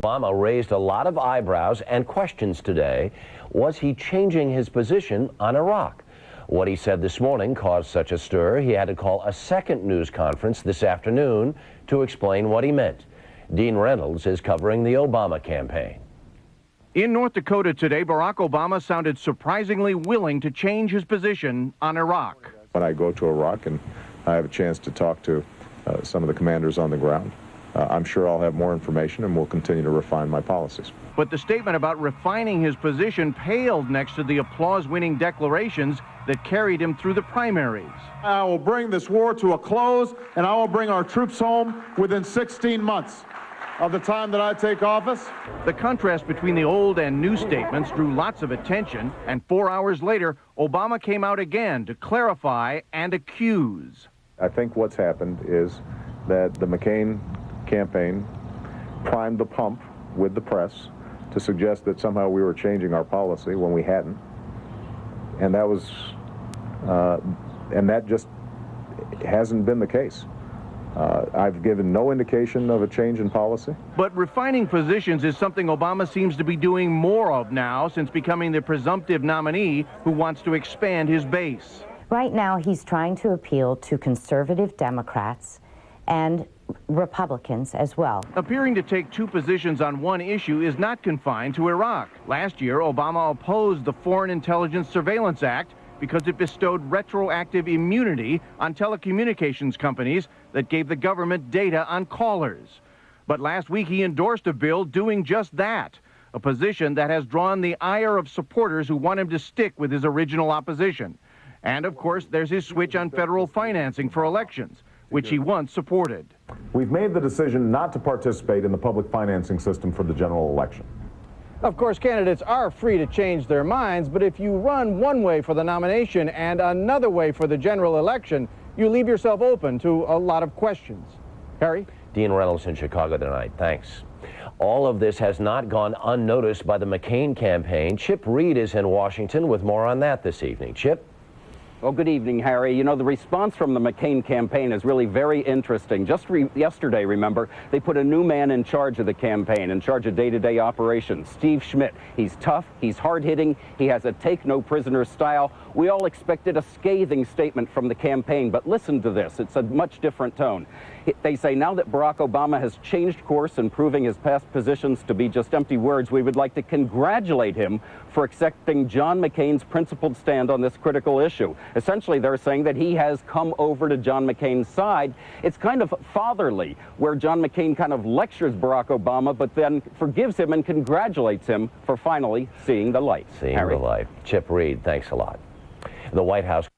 Obama raised a lot of eyebrows and questions today. Was he changing his position on Iraq? What he said this morning caused such a stir, he had to call a second news conference this afternoon to explain what he meant. Dean Reynolds is covering the Obama campaign. In North Dakota today, Barack Obama sounded surprisingly willing to change his position on Iraq. When I go to Iraq and I have a chance to talk to some of the commanders on the ground, I'm sure I'll have more information and we'll continue to refine my policies. But the statement about refining his position paled next to the applause-winning declarations that carried him through the primaries. I will bring this war to a close, and I will bring our troops home within 16 months of the time that I take office. The contrast between the old and new statements drew lots of attention, and 4 hours later, Obama came out again to clarify and accuse. I think what's happened is that the McCain campaign primed the pump with the press to suggest that somehow we were changing our policy when we hadn't. And that was, and that just hasn't been the case. I've given no indication of a change in policy. But refining positions is something Obama seems to be doing more of now since becoming the presumptive nominee who wants to expand his base. Right now, he's trying to appeal to conservative Democrats and Republicans as well. Appearing to take two positions on one issue is not confined to Iraq. Last year, Obama opposed the Foreign Intelligence Surveillance Act because it bestowed retroactive immunity on telecommunications companies that gave the government data on callers. But last week, he endorsed a bill doing just that, a position that has drawn the ire of supporters who want him to stick with his original opposition. And, of course, there's his switch on federal financing for elections, which he once supported. We've made the decision not to participate in the public financing system for the general election. Of course, candidates are free to change their minds, but if you run one way for the nomination and another way for the general election, you leave yourself open to a lot of questions. Harry? Dean Reynolds in Chicago tonight. Thanks. All of this has not gone unnoticed by the McCain campaign. Chip Reed is in Washington with more on that this evening. Chip? Well, good evening, Harry. You know, the response from the McCain campaign is really very interesting. Just yesterday, remember, they put a new man in charge of the campaign, in charge of day-to-day operations, Steve Schmidt. He's tough, he's hard-hitting, he has a take-no-prisoner style. We all expected a scathing statement from the campaign, but listen to this. It's a much different tone. They say now that Barack Obama has changed course and proving his past positions to be just empty words, we would like to congratulate him for accepting John McCain's principled stand on this critical issue. Essentially, they're saying that he has come over to John McCain's side. It's kind of fatherly, where John McCain kind of lectures Barack Obama, but then forgives him and congratulates him for finally seeing the light. Seeing the light. Chip Reed, thanks a lot. The White House